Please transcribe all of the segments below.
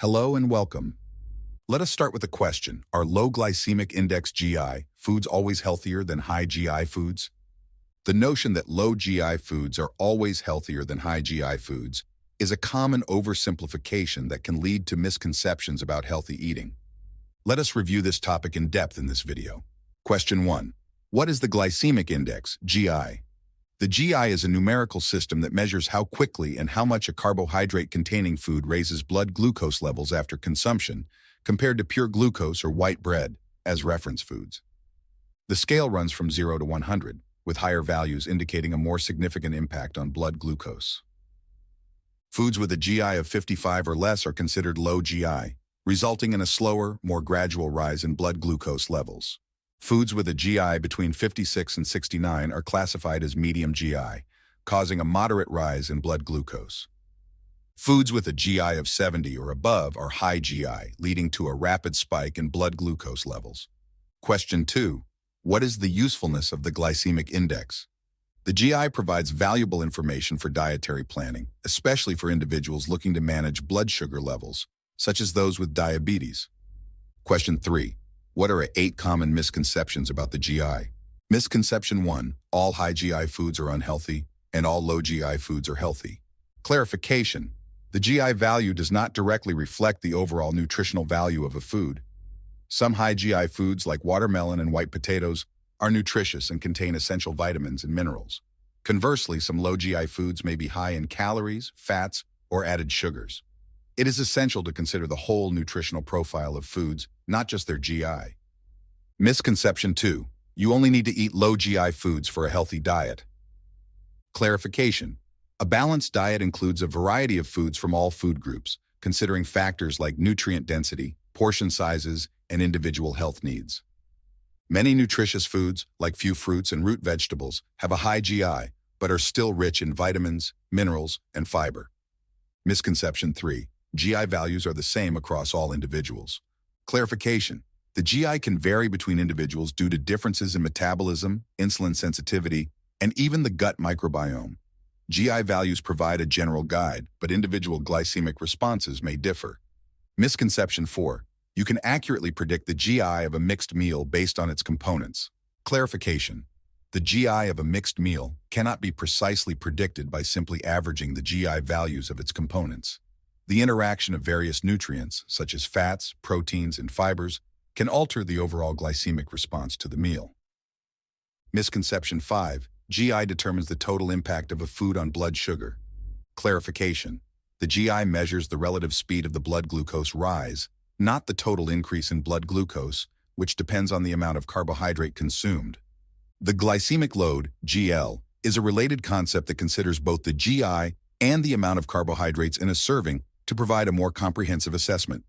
Hello and welcome. Let us start with a question. Are low glycemic index GI foods always healthier than high GI foods? The notion that low GI foods are always healthier than high GI foods is a common oversimplification that can lead to misconceptions about healthy eating. Let us review this topic in depth in this video. Question 1. What is the glycemic index, GI? The GI is a numerical system that measures how quickly and how much a carbohydrate-containing food raises blood glucose levels after consumption, compared to pure glucose or white bread as reference foods. The scale runs from 0 to 100, with higher values indicating a more significant impact on blood glucose. Foods with a GI of 55 or less are considered low GI, resulting in a slower, more gradual rise in blood glucose levels. Foods with a GI between 56 and 69 are classified as medium GI, causing a moderate rise in blood glucose. Foods with a GI of 70 or above are high GI, leading to a rapid spike in blood glucose levels. Question 2. What is the usefulness of the glycemic index? The GI provides valuable information for dietary planning, especially for individuals looking to manage blood sugar levels, such as those with diabetes. Question 3. What are 8 common misconceptions about the GI? Misconception 1. All high GI foods are unhealthy, and all low GI foods are healthy. Clarification. The GI value does not directly reflect the overall nutritional value of a food. Some high GI foods, like watermelon and white potatoes, are nutritious and contain essential vitamins and minerals. Conversely, some low GI foods may be high in calories, fats, or added sugars. It is essential to consider the whole nutritional profile of foods, not just their GI. Misconception 2. You only need to eat low GI foods for a healthy diet. Clarification. A balanced diet includes a variety of foods from all food groups, considering factors like nutrient density, portion sizes, and individual health needs. Many nutritious foods, like few fruits and root vegetables, have a high GI, but are still rich in vitamins, minerals, and fiber. Misconception 3. GI values are the same across all individuals. Clarification. The GI can vary between individuals due to differences in metabolism, insulin sensitivity, and even the gut microbiome. GI values provide a general guide, but individual glycemic responses may differ. Misconception 4. You can accurately predict the GI of a mixed meal based on its components. Clarification. The GI of a mixed meal cannot be precisely predicted by simply averaging the GI values of its components. The interaction of various nutrients, such as fats, proteins, and fibers, can alter the overall glycemic response to the meal. Misconception 5. GI determines the total impact of a food on blood sugar. Clarification. The GI measures the relative speed of the blood glucose rise, not the total increase in blood glucose, which depends on the amount of carbohydrate consumed. The glycemic load, GL, is a related concept that considers both the GI and the amount of carbohydrates in a serving to provide a more comprehensive assessment.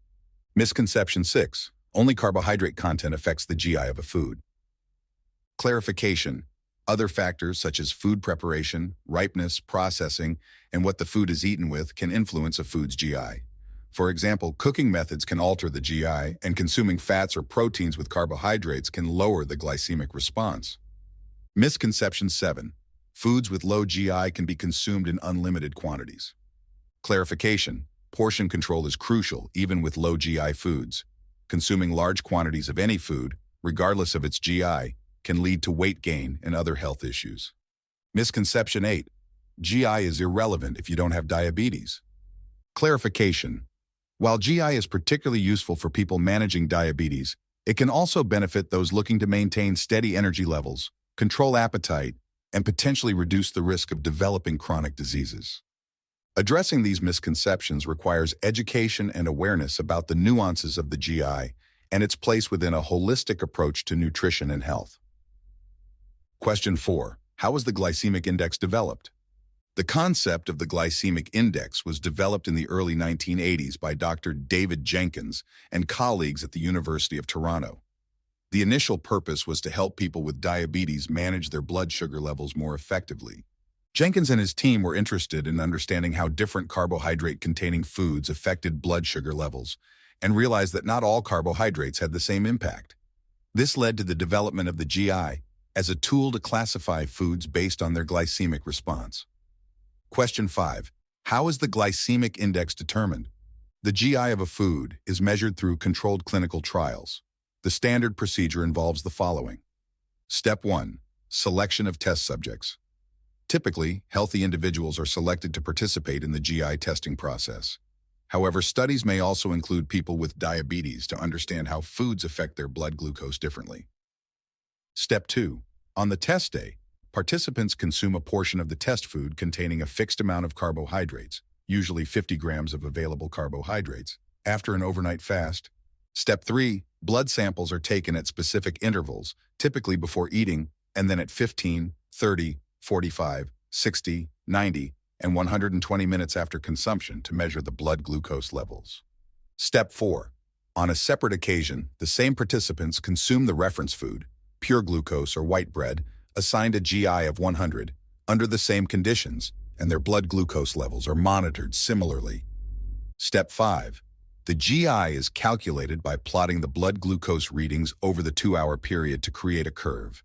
Misconception 6. Only carbohydrate content affects the GI of a food. Clarification. Other factors such as food preparation, ripeness, processing, and what the food is eaten with can influence a food's GI. For example, cooking methods can alter the GI, and consuming fats or proteins with carbohydrates can lower the glycemic response. Misconception 7. Foods with low GI can be consumed in unlimited quantities. Clarification. Portion control is crucial even with low GI foods. Consuming large quantities of any food, regardless of its GI, can lead to weight gain and other health issues. Misconception 8. GI is irrelevant if you don't have diabetes. Clarification. While GI is particularly useful for people managing diabetes, it can also benefit those looking to maintain steady energy levels, control appetite, and potentially reduce the risk of developing chronic diseases. Addressing these misconceptions requires education and awareness about the nuances of the GI and its place within a holistic approach to nutrition and health. Question 4. How was the glycemic index developed? The concept of the glycemic index was developed in the early 1980s by Dr. David Jenkins and colleagues at the University of Toronto. The initial purpose was to help people with diabetes manage their blood sugar levels more effectively. Jenkins and his team were interested in understanding how different carbohydrate-containing foods affected blood sugar levels, and realized that not all carbohydrates had the same impact. This led to the development of the GI as a tool to classify foods based on their glycemic response. Question 5. How is the glycemic index determined? The GI of a food is measured through controlled clinical trials. The standard procedure involves the following. Step 1. Selection of test subjects. Typically, healthy individuals are selected to participate in the GI testing process. However, studies may also include people with diabetes to understand how foods affect their blood glucose differently. Step 2. On the test day, participants consume a portion of the test food containing a fixed amount of carbohydrates, usually 50 grams of available carbohydrates, after an overnight fast. Step 3. Blood samples are taken at specific intervals, typically before eating, and then at 15, 30, 45, 60, 90, and 120 minutes after consumption to measure the blood glucose levels. Step 4. On a separate occasion, the same participants consume the reference food, pure glucose or white bread, assigned a GI of 100, under the same conditions, and their blood glucose levels are monitored similarly. Step 5. The GI is calculated by plotting the blood glucose readings over the 2-hour period to create a curve.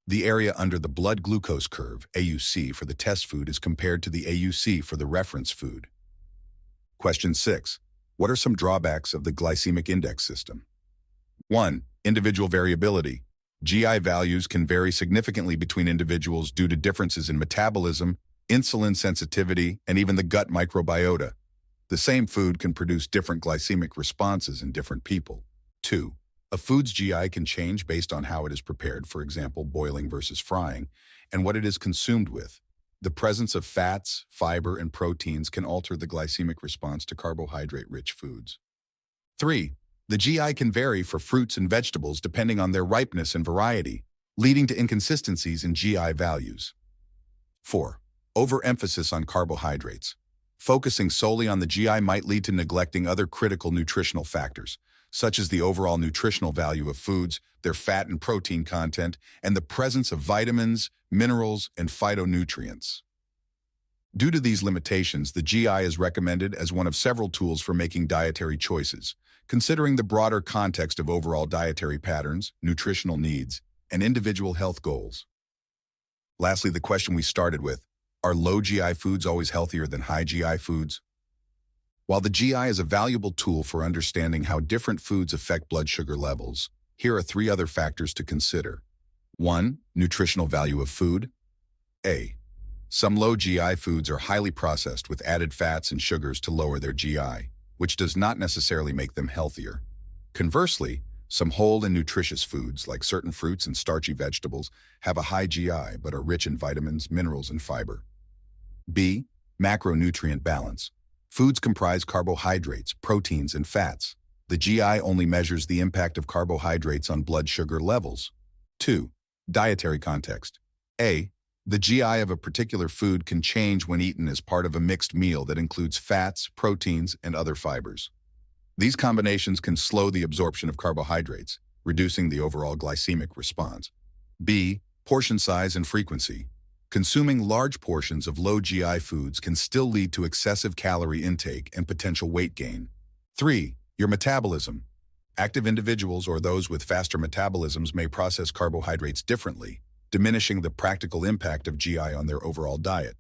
The area under the blood glucose curve, AUC, for the test food is compared to the AUC for the reference food. Question 6. What are some drawbacks of the glycemic index system? 1. Individual variability. GI values can vary significantly between individuals due to differences in metabolism, insulin sensitivity, and even the gut microbiota. The same food can produce different glycemic responses in different people. 2. A food's GI can change based on how it is prepared, for example, boiling versus frying, and what it is consumed with. The presence of fats, fiber, and proteins can alter the glycemic response to carbohydrate-rich foods. 3. The GI can vary for fruits and vegetables depending on their ripeness and variety, leading to inconsistencies in GI values. 4. Overemphasis on carbohydrates. Focusing solely on the GI might lead to neglecting other critical nutritional factors, such as the overall nutritional value of foods, their fat and protein content, and the presence of vitamins, minerals, and phytonutrients. Due to these limitations, the GI is recommended as one of several tools for making dietary choices, considering the broader context of overall dietary patterns, nutritional needs, and individual health goals. Lastly, the question we started with, are low GI foods always healthier than high GI foods? While the GI is a valuable tool for understanding how different foods affect blood sugar levels, here are 3 other factors to consider. 1. Nutritional value of food. A. Some low GI foods are highly processed with added fats and sugars to lower their GI, which does not necessarily make them healthier. Conversely, some whole and nutritious foods, like certain fruits and starchy vegetables, have a high GI but are rich in vitamins, minerals, and fiber. B. Macronutrient balance. Foods comprise carbohydrates, proteins, and fats. The GI only measures the impact of carbohydrates on blood sugar levels. 2. Dietary context. A. The GI of a particular food can change when eaten as part of a mixed meal that includes fats, proteins, and other fibers. These combinations can slow the absorption of carbohydrates, reducing the overall glycemic response. B. Portion size and frequency. Consuming large portions of low GI foods can still lead to excessive calorie intake and potential weight gain. 3. Your metabolism. Active individuals or those with faster metabolisms may process carbohydrates differently, diminishing the practical impact of GI on their overall diet.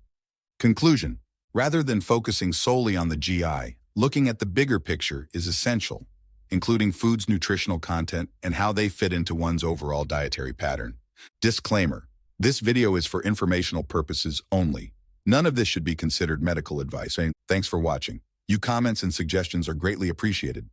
Conclusion. Rather than focusing solely on the GI, looking at the bigger picture is essential, including foods' nutritional content and how they fit into one's overall dietary pattern. Disclaimer. This video is for informational purposes only. None of this should be considered medical advice. Thanks for watching. Your comments and suggestions are greatly appreciated.